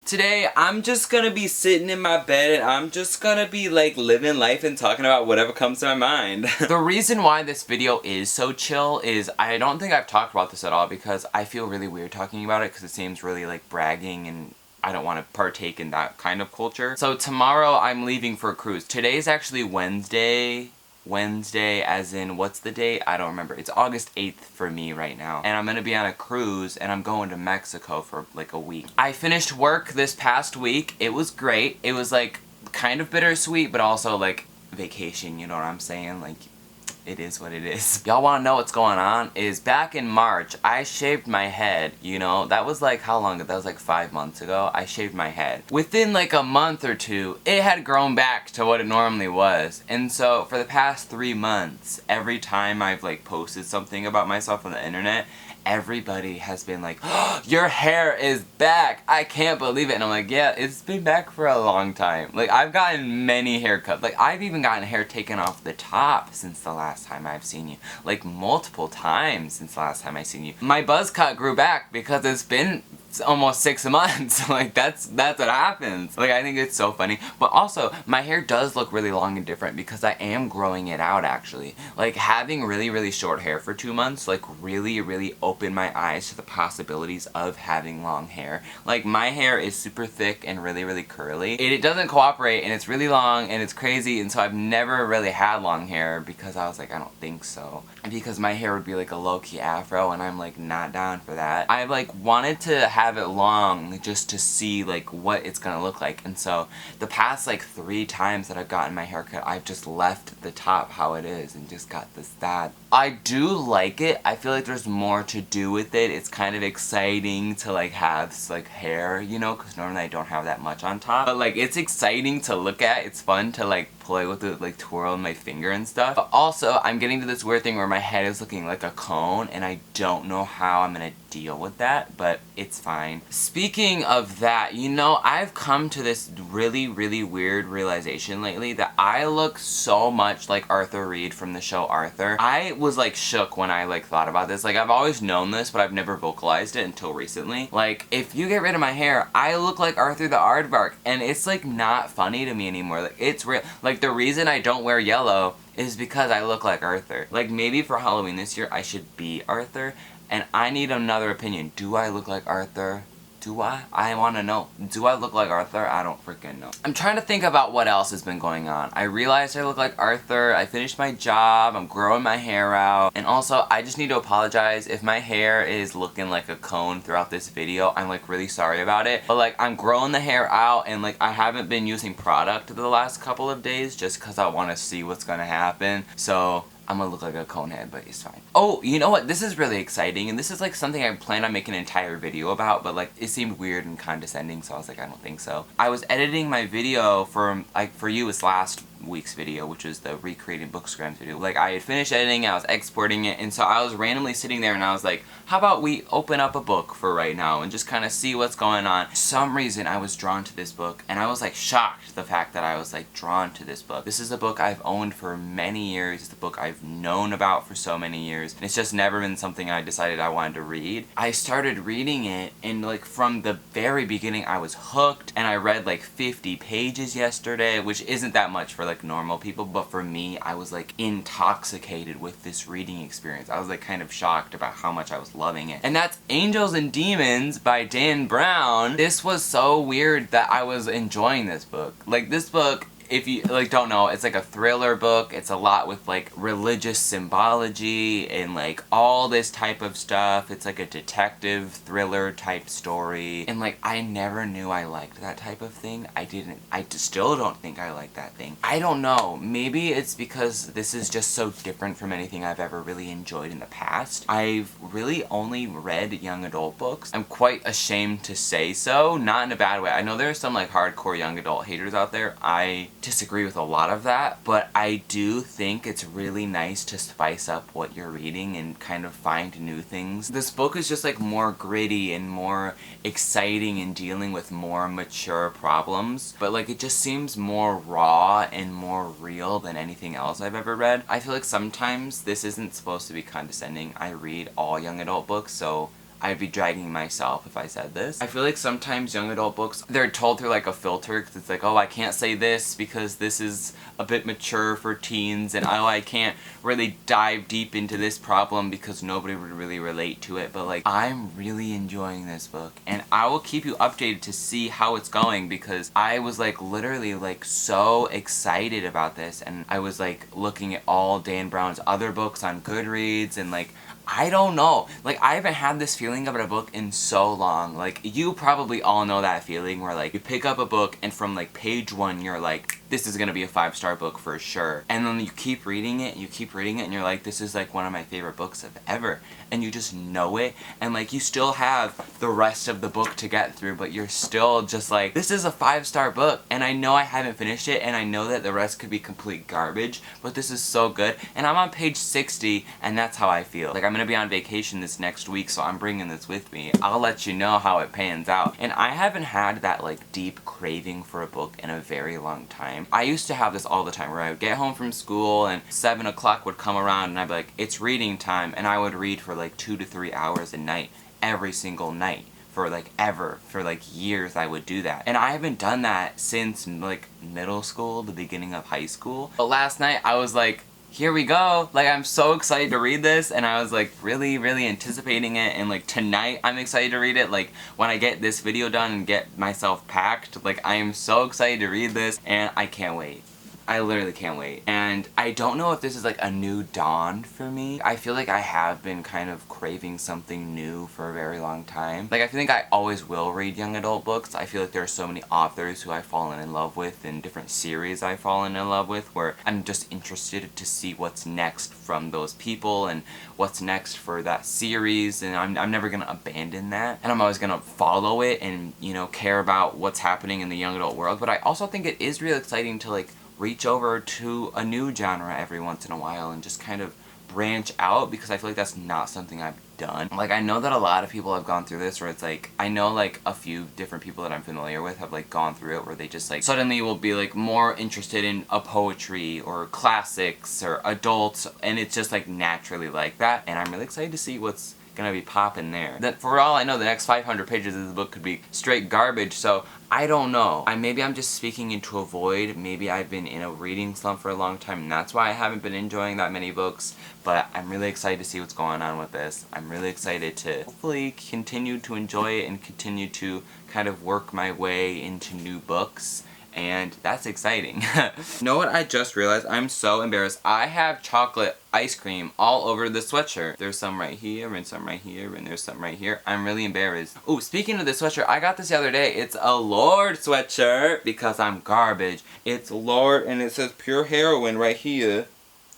Today, I'm just gonna be sitting in my bed and I'm just gonna be like living life and talking about whatever comes to my mind. The reason why this video is so chill is I don't think I've talked about this at all because I feel really weird talking about it because it seems really like bragging and I don't want to partake in that kind of culture. So tomorrow I'm leaving for a cruise. Today's actually Wednesday as in, what's the date? I don't remember. It's August 8th for me right now. And I'm gonna be on a cruise and I'm going to Mexico for like a week. I finished work this past week. It was great. It was like kind of bittersweet, but also like vacation, you know what I'm saying? Like, it is what it is. Y'all wanna know what's going on? Is back in March, I shaved my head, you know? That was like, how long ago? That was like 5 months ago. I shaved my head. Within like a month or two, it had grown back to what it normally was. And so, for the past 3 months, every time I've like posted something about myself on the internet, everybody has been like, oh, your hair is back! I can't believe it! And I'm like, yeah, it's been back for a long time. Like, I've gotten many haircuts. Like, I've even gotten hair taken off the top since the last time I've seen you. Like, multiple times since the last time I've seen you. My buzz cut grew back because it's been almost 6 months. Like, that's what happens. Like, I think it's so funny. But also, my hair does look really long and different because I am growing it out, actually. Like, having really, really short hair for 2 months, like, really opened my eyes to the possibilities of having long hair. Like, my hair is super thick and really curly. It doesn't cooperate, and it's really long, and it's crazy, and so I've never really had long hair because I was like, I don't think so. And because my hair would be like a low-key afro, and I'm like not down for that. I like wanted to have it long just to see like what it's gonna look like, and so the past like 3 times that I've gotten my haircut, I've just left the top how it is and just got that. I do like it. I feel like there's more to do with it. It's kind of exciting to like have like hair, you know, because normally I don't have that much on top. But like, it's exciting to look at. It's fun to like play with it, like twirl my finger and stuff. But also, I'm getting to this weird thing where my head is looking like a cone, and I don't know how I'm gonna deal with that, but it's fine. Speaking of that, you know, I've come to this really weird realization lately that I look so much like Arthur Reed from the show Arthur. I was like shook when I like thought about this. Like, I've always known this, but I've never vocalized it until recently. Like, if you get rid of my hair, I look like Arthur the Aardvark, and it's like not funny to me anymore. Like, it's real. Like, the reason I don't wear yellow is because I look like Arthur. Like, maybe for Halloween this year, I should be Arthur. And I need another opinion. Do I look like Arthur? Do I? I want to know. Do I look like Arthur? I don't freaking know. I'm trying to think about what else has been going on. I realized I look like Arthur. I finished my job. I'm growing my hair out. And also, I just need to apologize if my hair is looking like a cone throughout this video. I'm like really sorry about it. But like, I'm growing the hair out, and like, I haven't been using product the last couple of days just because I want to see what's gonna happen. So I'm gonna look like a conehead, but it's fine. Oh, you know what? This is really exciting, and this is like something I planned on making an entire video about, but like, it seemed weird and condescending, so I was like, I don't think so. I was editing my video for, like, for you, it's last week's video, which is the recreating bookstagrams video. Like, I had finished editing, I was exporting it, and so I was randomly sitting there and I was like, how about we open up a book for right now and just kind of see what's going on. For some reason, I was drawn to this book, and I was like shocked the fact that I was like drawn to this book. This is a book I've owned for many years. It's a book I've known about for so many years, and it's just never been something I decided I wanted to read. I started reading it, and like, from the very beginning I was hooked, and I read like 50 pages yesterday, which isn't that much for like normal people, but for me, I was like intoxicated with this reading experience. I was like kind of shocked about how much I was loving it. And that's Angels and Demons by Dan Brown. This was so weird that I was enjoying this book. Like, this book, if you like don't know, it's like a thriller book. It's a lot with like religious symbology and like all this type of stuff. It's like a detective thriller type story, and like, I never knew I liked that type of thing. I still don't think I like that thing. I don't know, maybe it's because this is just so different from anything I've ever really enjoyed in the past. I've really only read young adult books. I'm quite ashamed to say so, not in a bad way. I know there are some like hardcore young adult haters out there. I disagree with a lot of that, but I do think it's really nice to spice up what you're reading and kind of find new things. This book is just like more gritty and more exciting and dealing with more mature problems, but like, it just seems more raw and more real than anything else I've ever read. I feel like sometimes this isn't supposed to be condescending. I read all young adult books, so I'd be dragging myself if I said this. I feel like sometimes young adult books, they're told through like a filter, because it's like, oh, I can't say this because this is a bit mature for teens, and oh, I can't really dive deep into this problem because nobody would really relate to it. But like, I'm really enjoying this book, and I will keep you updated to see how it's going, because I was like literally like so excited about this, and I was like looking at all Dan Brown's other books on Goodreads, and like, I don't know. Like, I haven't had this feeling about a book in so long. Like, you probably all know that feeling where, like, you pick up a book and from, like, page 1, you're like, this is gonna be a 5-star book for sure. And then you keep reading it, and you're like, this is, like, one of my favorite books of ever. And you just know it, and, like, you still have the rest of the book to get through, but you're still just like, this is a 5-star book, and I know I haven't finished it, and I know that the rest could be complete garbage, but this is so good. And I'm on page 60, and that's how I feel. Like, I'm gonna be on vacation this next week, so I'm bringing this with me. I'll let you know how it pans out. And I haven't had that, like, deep craving for a book in a very long time. I used to have this all the time, where I would get home from school, and 7 o'clock would come around, and I'd be like, it's reading time, and I would read for, like, 2 to 3 hours a night, every single night. For like ever, for like years I would do that. And I haven't done that since like middle school, the beginning of high school. But last night I was like, here we go. Like, I'm so excited to read this, and I was like really anticipating it, and like tonight I'm excited to read it. Like, when I get this video done and get myself packed, like, I am so excited to read this, and I can't wait. I literally can't wait. And I don't know if this is like a new dawn for me. I feel like I have been kind of craving something new for a very long time. Like, I think I always will read young adult books. I feel like there are so many authors who I've fallen in love with, and different series I've fallen in love with, where I'm just interested to see what's next from those people and what's next for that series, and I'm never gonna abandon that. And I'm always gonna follow it and, you know, care about what's happening in the young adult world. But I also think it is really exciting to like reach over to a new genre every once in a while and just kind of branch out, because I feel like that's not something I've done. Like, I know that a lot of people have gone through this, where it's like, I know like a few different people that I'm familiar with have like gone through it, where they just like suddenly will be like more interested in a poetry or classics or adults, and it's just like naturally like that. And I'm really excited to see what's gonna be popping there. That for all I know, the next 500 pages of this book could be straight garbage, so I don't know. Maybe I'm just speaking into a void. Maybe I've been in a reading slump for a long time, and that's why I haven't been enjoying that many books. But I'm really excited to see what's going on with this. I'm really excited to hopefully continue to enjoy it and continue to kind of work my way into new books. And that's exciting. You know what I just realized? I'm so embarrassed. I have chocolate ice cream all over the sweatshirt. There's some right here, and some right here, and there's some right here. I'm really embarrassed. Ooh, speaking of the sweatshirt, I got this the other day. It's a Lord sweatshirt, because I'm garbage. It's Lord, and it says pure heroin right here.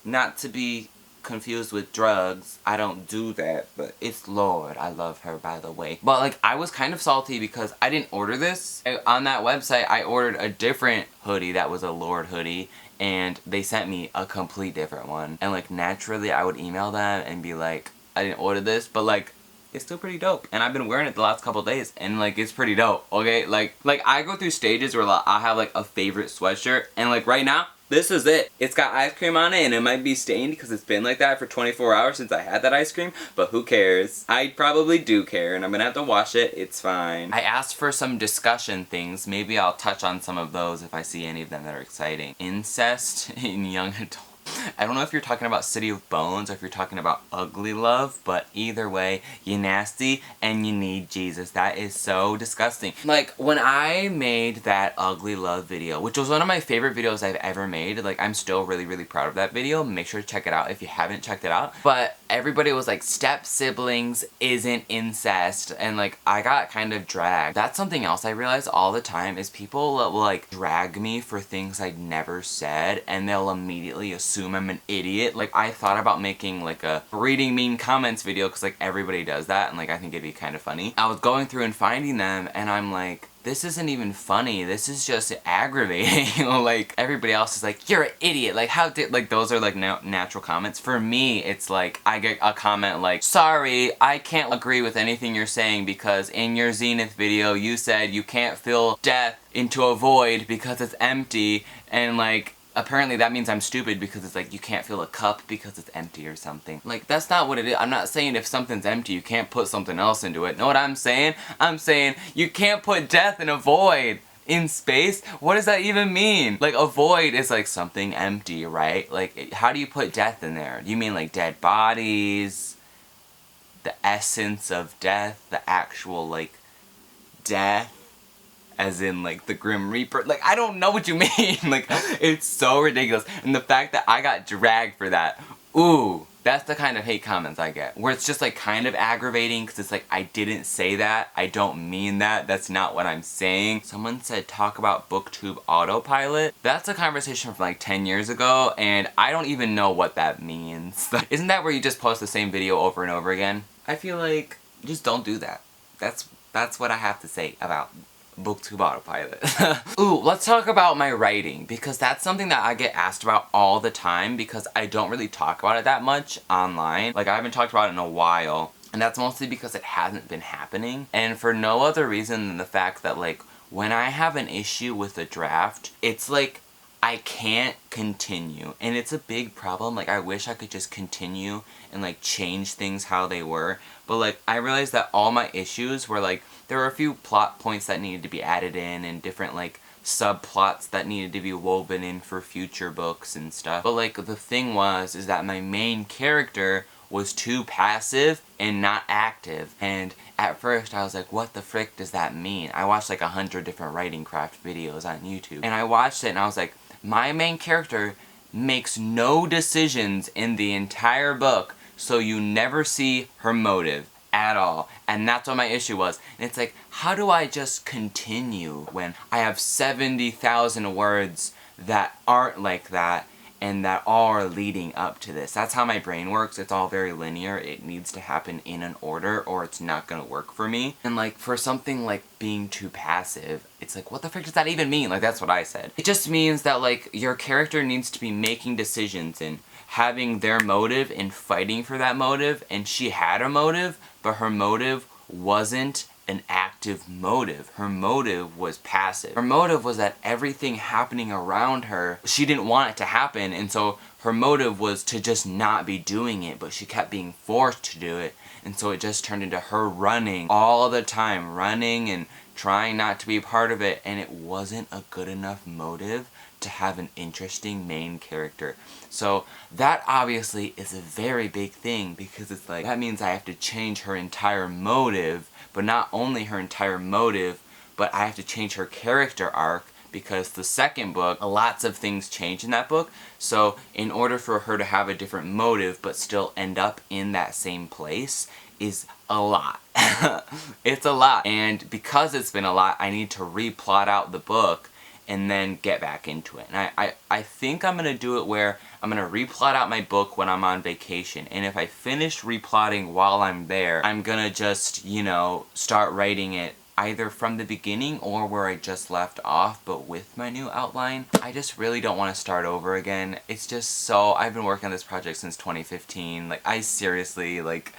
Not to be confused with drugs. I don't do that, but it's Lord. I love her, by the way. But like, I was kind of salty because I didn't order this. On that website, I ordered a different hoodie that was a Lord hoodie, and they sent me a complete different one. And like, naturally I would email them and be like, I didn't order this, but like, it's still pretty dope. And I've been wearing it the last couple days, and like, it's pretty dope, okay? Like I go through stages where like, I have like a favorite sweatshirt, and like right now, this is it. It's got ice cream on it, and it might be stained because it's been like that for 24 hours since I had that ice cream, but who cares? I probably do care, and I'm gonna have to wash it. It's fine. I asked for some discussion things. Maybe I'll touch on some of those if I see any of them that are exciting. Incest in young adults. I don't know if you're talking about City of Bones or if you're talking about Ugly Love, but either way, you nasty and you need Jesus. That is so disgusting. Like, when I made that Ugly Love video, which was one of my favorite videos I've ever made, like, I'm still really proud of that video. Make sure to check it out if you haven't checked it out. But everybody was like, step siblings isn't incest, and like, I got kind of dragged. That's something else I realize all the time, is people will like drag me for things I'd never said, and they'll immediately assume I'm an idiot. Like, I thought about making like a reading mean comments video, because like everybody does that, and like I think it'd be kind of funny. I was going through and finding them, and I'm like, this isn't even funny, this is just aggravating. Like, everybody else is like, you're an idiot, like how did, like those are like natural comments. For me, it's like, I get a comment like, sorry, I can't agree with anything you're saying, because in your Zenith video you said you can't fill death into a void because it's empty, and like, apparently that means I'm stupid because it's like you can't fill a cup because it's empty or something. Like, that's not what it is. I'm not saying if something's empty you can't put something else into it. Know what I'm saying? I'm saying you can't put death in a void. In space? What does that even mean? Like, a void is like something empty, right? Like, how do you put death in there? You mean like dead bodies? The essence of death? The actual, like, death? As in, like, the Grim Reaper? Like, I don't know what you mean! Like, it's so ridiculous. And the fact that I got dragged for that, ooh, that's the kind of hate comments I get. Where it's just, like, kind of aggravating, because it's like, I didn't say that, I don't mean that, that's not what I'm saying. Someone said, talk about BookTube autopilot. That's a conversation from, like, 10 years ago, and I don't even know what that means. Isn't that where you just post the same video over and over again? I feel like, just don't do that. That's what I have to say about BookTube autopilot. Ooh, let's talk about my writing, because that's something that I get asked about all the time because I don't really talk about it that much online. Like, I haven't talked about it in a while, and that's mostly because it hasn't been happening, and for no other reason than the fact that, like, when I have an issue with a draft, it's like I can't continue, and it's a big problem. Like, I wish I could just continue and, like, change things how they were, but, like, I realized that all my issues were, like, there were a few plot points that needed to be added in, and different, like, subplots that needed to be woven in for future books and stuff. But, like, the thing is that my main character was too passive and not active. And at first I was like, what the frick does that mean? I watched like 100 different writing craft videos on YouTube. And I watched it and I was like, my main character makes no decisions in the entire book, so you never see her motive at all. And that's what my issue was. And it's like, how do I just continue when I have 70,000 words that aren't like that and that all are leading up to this? That's how my brain works. It's all very linear. It needs to happen in an order or it's not gonna work for me. And like, for something like being too passive, it's like, what the frick does that even mean? Like, that's what I said. It just means that like, your character needs to be making decisions and having their motive and fighting for that motive, and she had a motive, but her motive wasn't an active motive. Her motive was passive. Her motive was that everything happening around her, she didn't want it to happen, and so her motive was to just not be doing it, but she kept being forced to do it, and so it just turned into her running all the time, running and trying not to be a part of it, and it wasn't a good enough motive to have an interesting main character. So that obviously is a very big thing, because it's like, that means I have to change her entire motive, but not only her entire motive, but I have to change her character arc, because the second book, lots of things change in that book, so in order for her to have a different motive but still end up in that same place is a lot. It's a lot, and because it's been a lot, I need to replot out the book and then get back into it. And I think I'm gonna do it where I'm gonna replot out my book when I'm on vacation, and if I finish replotting while I'm there, I'm gonna just, you know, start writing it either from the beginning or where I just left off, but with my new outline. I just really don't want to start over again. It's just so, I've been working on this project since 2015, like, I seriously, like,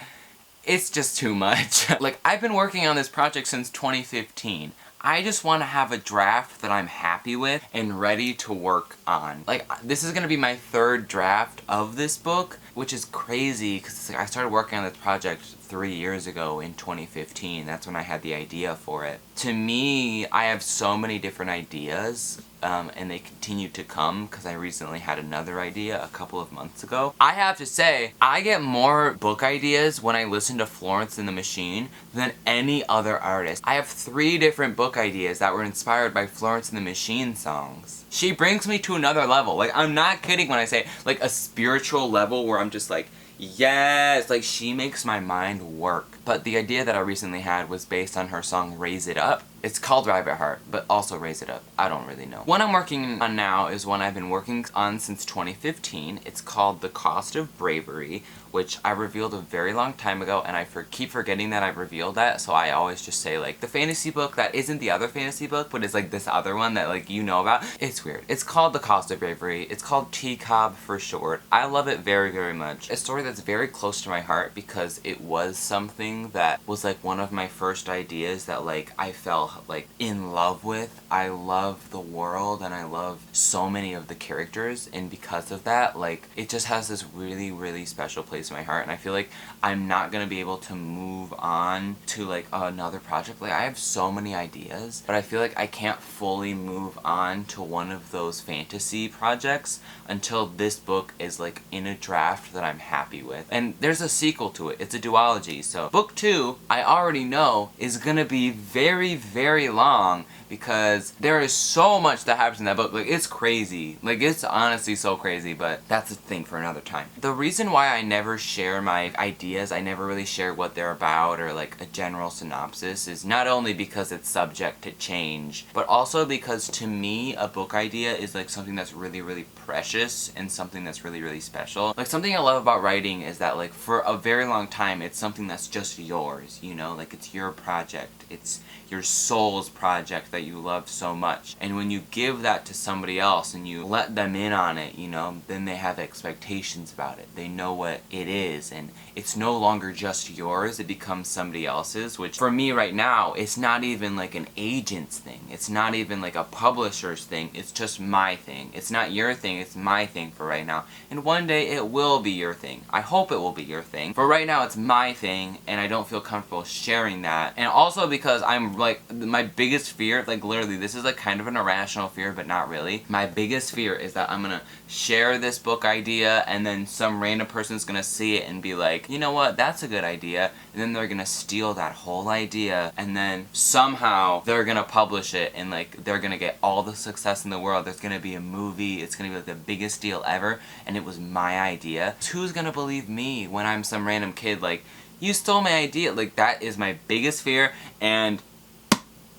it's just too much. Like, I've been working on this project since 2015. I just want to have a draft that I'm happy with and ready to work on. Like, this is going to be my third draft of this book, which is crazy because like, I started working on this project 3 years ago in 2015. That's when I had the idea for it. To me, I have so many different ideas, and they continue to come because I recently had another idea a couple of months ago. I have to say, I get more book ideas when I listen to Florence and the Machine than any other artist. I have 3 different book ideas that were inspired by Florence and the Machine songs. She brings me to another level. Like, I'm not kidding when I say, like, a spiritual level where I'm just like, yes, like, she makes my mind work. But the idea that I recently had was based on her song Raise It Up. It's called Rabbit Heart, but also Raise It Up. I don't really know. One I'm working on now is one I've been working on since 2015. It's called The Cost of Bravery, which I revealed a very long time ago, and I keep forgetting that I've revealed that, so I always just say, like, the fantasy book that isn't the other fantasy book, but is, like, this other one that, like, you know about. It's weird. It's called The Cost of Bravery. It's called T-Cobb for short. I love it very, very much. A story that's very close to my heart because it was something that was, like, one of my first ideas that, like, I fell fell like in love with. I love the world and I love so many of the characters, and because of that, like, it just has this really, really special place in my heart, and I feel like I'm not gonna be able to move on to like another project. Like, I have so many ideas, but I feel like I can't fully move on to one of those fantasy projects until this book is like in a draft that I'm happy with. And there's a sequel to it. It's a duology. So book 2, I already know, is gonna be very, very long because there is so much that happens in that book. Like, it's crazy. Like, it's honestly so crazy, but that's a thing for another time. The reason why I never share my ideas, I never really share what they're about or like a general synopsis, is not only because it's subject to change, but also because to me a book idea is like something that's really, really precious and something that's really, really special. Like, something I love about writing is that like for a very long time it's something that's just yours, you know? Like, it's your project. It's your soul's project that you love so much. And when you give that to somebody else and you let them in on it, you know, then they have expectations about it. They know what it is, and it's no longer just yours, it becomes somebody else's, which for me right now, it's not even like an agent's thing. It's not even like a publisher's thing. It's just my thing. It's not your thing, it's my thing for right now. And one day it will be your thing. I hope it will be your thing. For right now, it's my thing, and I don't feel comfortable sharing that. And also because I'm like, my biggest fear, like literally, this is like kind of an irrational fear, but not really. My biggest fear is that I'm gonna share this book idea and then some random person's gonna see it and be like, you know what, that's a good idea, and then they're gonna steal that whole idea, and then somehow they're gonna publish it, and like they're gonna get all the success in the world. There's gonna be a movie, it's gonna be like the biggest deal ever, and it was my idea. Who's gonna believe me when I'm some random kid like, you stole my idea? Like, that is my biggest fear, and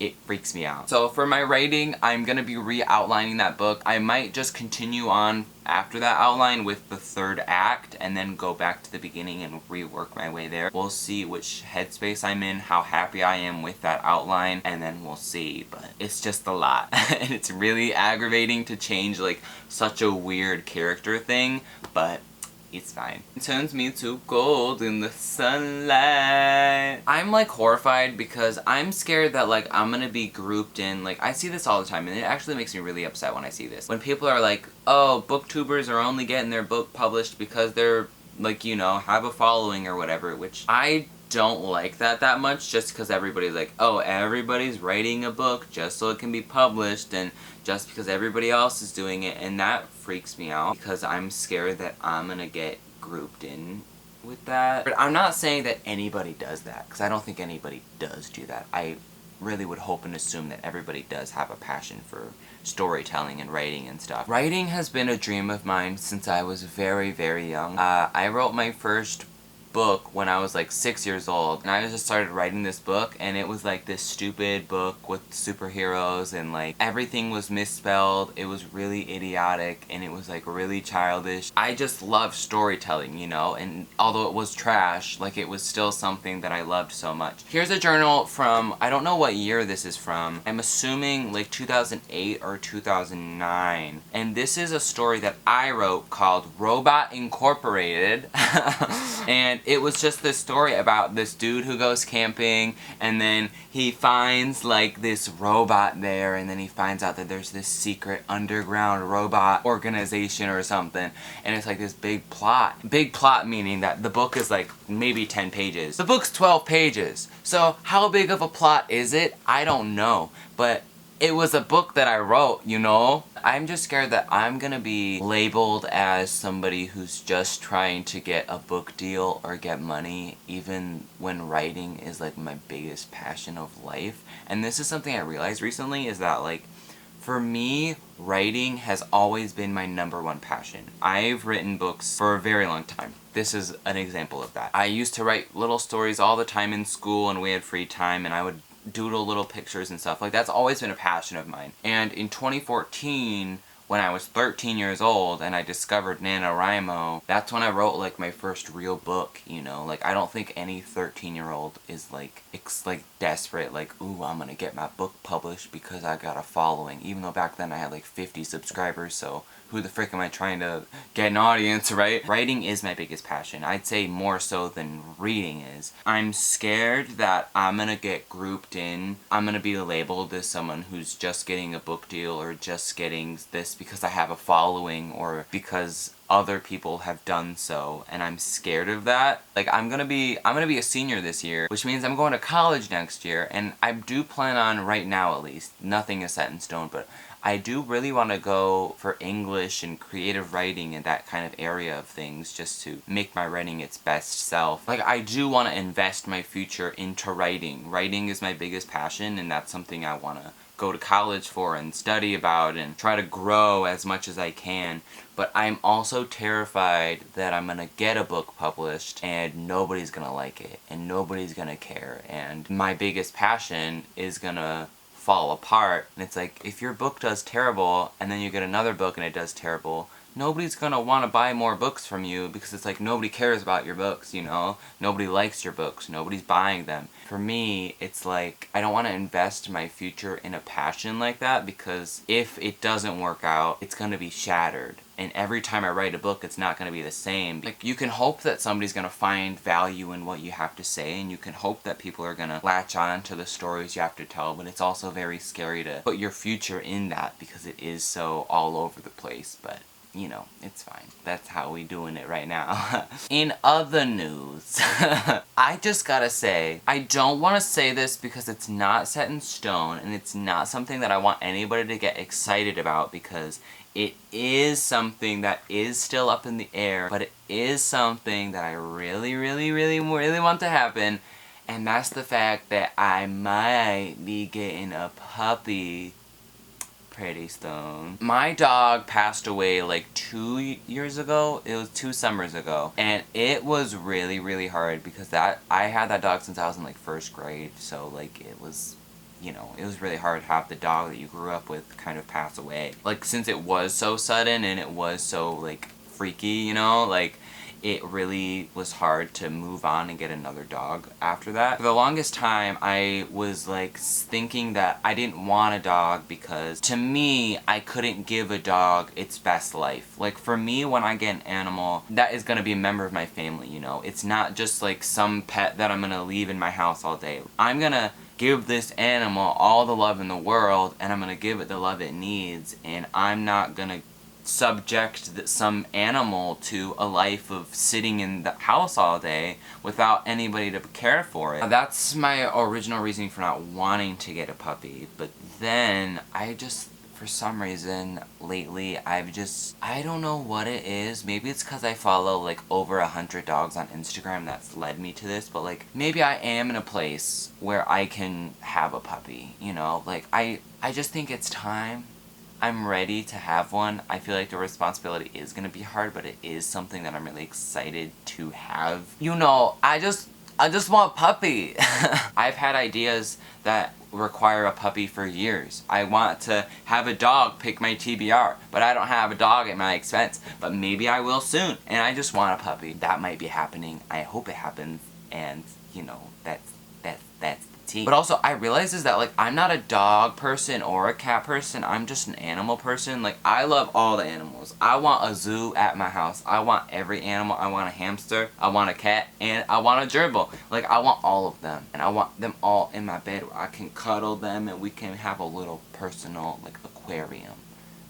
it freaks me out. So for my writing, I'm gonna be re-outlining that book. I might just continue on after that outline with the 3rd act and then go back to the beginning and rework my way there. We'll see which headspace I'm in, how happy I am with that outline, and then we'll see. But it's just a lot. And it's really aggravating to change like such a weird character thing, but it's fine. It turns me to gold in the sunlight. I'm like horrified because I'm scared that like I'm gonna be grouped in, like, I see this all the time, and it actually makes me really upset when I see this. When people are like, oh, booktubers are only getting their book published because they're like, you know, have a following or whatever, which I don't like that much, just because everybody's like, oh, everybody's writing a book just so it can be published, and just because everybody else is doing it, and that freaks me out because I'm scared that I'm gonna get grouped in with that. But I'm not saying that anybody does that, because I don't think anybody does do that. I really would hope and assume that everybody does have a passion for storytelling and writing and stuff. Writing has been a dream of mine since I was very, very young. I wrote my first book when I was like 6 years old, and I just started writing this book, and it was like this stupid book with superheroes, and like everything was misspelled. It was really idiotic, and it was like really childish. I just love storytelling, you know, and although it was trash, like it was still something that I loved so much. Here's a journal from, I don't know what year this is from. I'm assuming like 2008 or 2009, and this is a story that I wrote called Robot Incorporated. And it was just this story about this dude who goes camping, and then he finds like this robot there, and then he finds out that there's this secret underground robot organization or something, and it's like this big plot. Big plot meaning that the book is like maybe 10 pages. The book's 12 pages. So how big of a plot is it? I don't know, but it was a book that I wrote, you know? I'm just scared that I'm gonna be labeled as somebody who's just trying to get a book deal or get money, even when writing is like my biggest passion of life. And this is something I realized recently, is that like, for me, writing has always been my #1 passion. I've written books for a very long time. This is an example of that. I used to write little stories all the time in school, and we had free time, and I would doodle little pictures and stuff. Like, that's always been a passion of mine. And in 2014, when I was 13 years old and I discovered NaNoWriMo, that's when I wrote like my first real book, you know? Like, I don't think any 13-year-old is like, desperate, like, ooh, I'm gonna get my book published because I got a following. Even though back then I had like 50 subscribers, so who the frick am I trying to get an audience, right? Writing is my biggest passion. I'd say more so than reading is. I'm scared that I'm gonna get grouped in. I'm gonna be labeled as someone who's just getting a book deal or just getting this because I have a following or because other people have done so, and I'm scared of that. Like, I'm gonna be a senior this year, which means I'm going to college next year, and I do plan on, right now at least, nothing is set in stone, but I do really want to go for English and creative writing and that kind of area of things just to make my writing its best self. Like, I do want to invest my future into writing. Writing is my biggest passion, and that's something I want to go to college for and study about and try to grow as much as I can. But I'm also terrified that I'm gonna get a book published and nobody's gonna like it and nobody's gonna care, and my biggest passion is gonna fall apart. And it's like, if your book does terrible and then you get another book and it does terrible, nobody's gonna want to buy more books from you because it's like nobody cares about your books, you know? Nobody likes your books, nobody's buying them. For me, it's like, I don't want to invest my future in a passion like that because if it doesn't work out, it's gonna be shattered. And every time I write a book, it's not going to be the same. Like, you can hope that somebody's going to find value in what you have to say, and you can hope that people are going to latch on to the stories you have to tell, but it's also very scary to put your future in that because it is so all over the place, but you know, it's fine. That's how we doing it right now. In other news, I just gotta say, I don't want to say this because it's not set in stone, and it's not something that I want anybody to get excited about because it is something that is still up in the air, but it is something that I really, really, really, really want to happen, and that's the fact that I might be getting a puppy pretty soon. My dog passed away like 2 years ago. It was 2 summers ago, and it was really, really hard because I had that dog since I was in like 1st grade, so like it was, you know, it was really hard to have the dog that you grew up with kind of pass away. Like, since it was so sudden and it was so, like, freaky, you know, like, it really was hard to move on and get another dog after that. For the longest time, I was, like, thinking that I didn't want a dog because, to me, I couldn't give a dog its best life. Like, for me, when I get an animal, that is gonna be a member of my family, you know? It's not just, like, some pet that I'm gonna leave in my house all day. I'm gonna give this animal all the love in the world, and I'm gonna give it the love it needs, and I'm not gonna subject some animal to a life of sitting in the house all day without anybody to care for it. That's my original reasoning for not wanting to get a puppy, but then I just, for some reason, lately, I don't know what it is. Maybe it's because I follow, like, over 100 dogs on Instagram that's led me to this, but, like, maybe I am in a place where I can have a puppy, you know? Like, I just think it's time. I'm ready to have one. I feel like the responsibility is gonna be hard, but it is something that I'm really excited to have. You know, I just want a puppy. I've had ideas that require a puppy for years. I want to have a dog pick my TBR, but I don't have a dog at my expense. But maybe I will soon, and I just want a puppy. That might be happening. I hope it happens, and you know, that's the tea. But also, I realize is that, like, I'm not a dog person or a cat person. I'm just an animal person. Like, I love all the animals. I want a zoo at my house. I want every animal. I want a hamster. I want a cat. And I want a gerbil. Like, I want all of them. And I want them all in my bed where I can cuddle them and we can have a little personal, like, aquarium.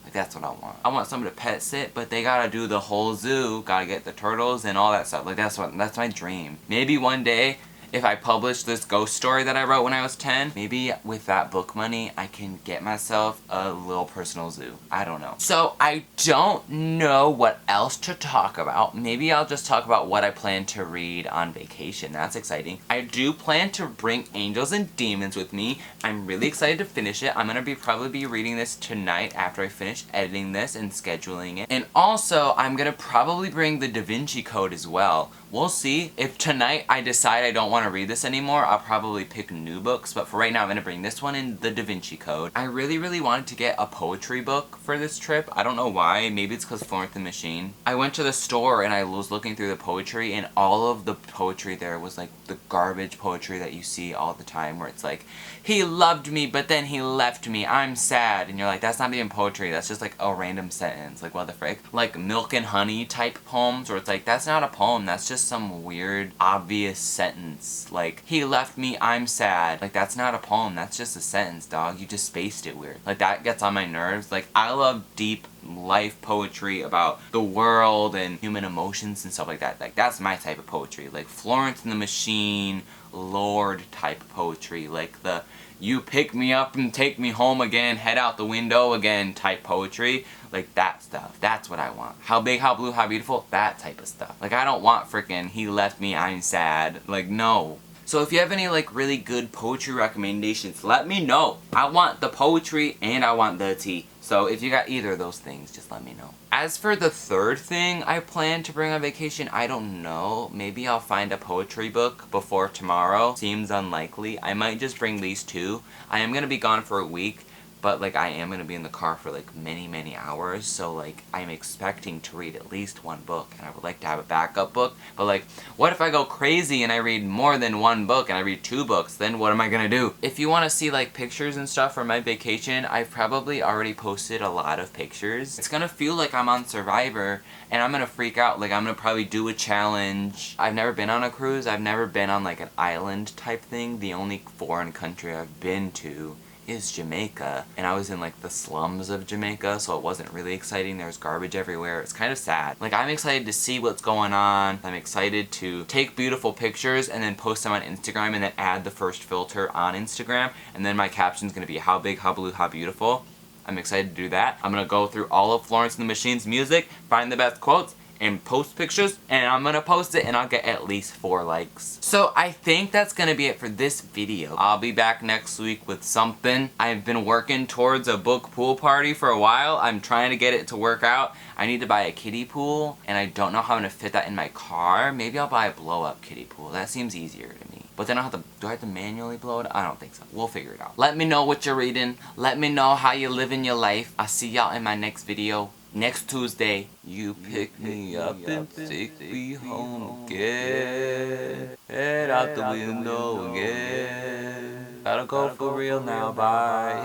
Like, that's what I want. I want someone to pet sit, but they gotta do the whole zoo. Gotta get the turtles and all that stuff. Like, that's my dream. Maybe one day, if I publish this ghost story that I wrote when I was 10, maybe with that book money, I can get myself a little personal zoo. I don't know. So I don't know what else to talk about. Maybe I'll just talk about what I plan to read on vacation. That's exciting. I do plan to bring Angels and Demons with me. I'm really excited to finish it. I'm gonna probably be reading this tonight after I finish editing this and scheduling it. And also, I'm gonna probably bring the Da Vinci Code as well. We'll see. If tonight I decide I don't want want to read this anymore, I'll probably pick new books, but for right now I'm going to bring this one in, The Da Vinci Code. I really wanted to get a poetry book for this trip. I don't know why, maybe it's because Florence and the Machine. I went to the store and I was looking through the poetry, and all of the poetry there was like the garbage poetry that you see all the time, where it's like, he loved me but then he left me, I'm sad, and you're like, that's not even poetry, that's just like a random sentence, like what the frick? Like Milk and Honey type poems, where it's like, that's not a poem, that's just some weird obvious sentence. Like, he left me, I'm sad. Like, that's not a poem, that's just a sentence, dog. You just spaced it weird. Like, that gets on my nerves. Like, I love deep life poetry about the world and human emotions and stuff like that. Like, that's my type of poetry. Like Florence and the Machine, Lord type poetry. Like the you pick me up and take me home again, head out the window again type poetry. Like that stuff. That's what I want. How big, how blue, how beautiful? That type of stuff. Like, I don't want frickin' he left me, I'm sad. Like, no. So if you have any like really good poetry recommendations, let me know. I want the poetry and I want the tea. So if you got either of those things, just let me know. As for the third thing I plan to bring on vacation, I don't know. Maybe I'll find a poetry book before tomorrow. Seems unlikely. I might just bring these two. I am gonna be gone for a week, but like I am gonna be in the car for like many hours, so like I'm expecting to read at least one book, and I would like to have a backup book. But like, what if I go crazy and I read more than one book and I read 2 books? Then what am I gonna do? If you want to see like pictures and stuff from my vacation, I've probably already posted a lot of pictures. It's gonna feel like I'm on Survivor and I'm gonna freak out. Like, I'm gonna probably do a challenge. I've never been on a cruise. I've never been on like an island type thing. The only foreign country I've been to is Jamaica, and I was in like the slums of Jamaica, so it wasn't really exciting. There was garbage everywhere. It's kind of sad. Like, I'm excited to see what's going on. I'm excited to take beautiful pictures and then post them on Instagram, and then add the first filter on Instagram, and then my caption's gonna be how big, how blue, how beautiful. I'm excited to do that. I'm gonna go through all of Florence and the Machine's music, find the best quotes, and post pictures, and I'm gonna post it and I'll get at least 4 likes. So I think that's gonna be it for this video. I'll be back next week with something. I've been working towards a book pool party for a while. I'm trying to get it to work out. I need to buy a kiddie pool, and I don't know how I'm gonna fit that in my car. Maybe I'll buy a blow-up kiddie pool. That seems easier to me. But then do I have to manually blow it? I don't think so. We'll figure it out. Let me know what you're reading. Let me know how you're living your life. I'll see y'all in my next video. Next Tuesday, you pick me up and take me home again. Head out the window again. Gotta go for real now, bye.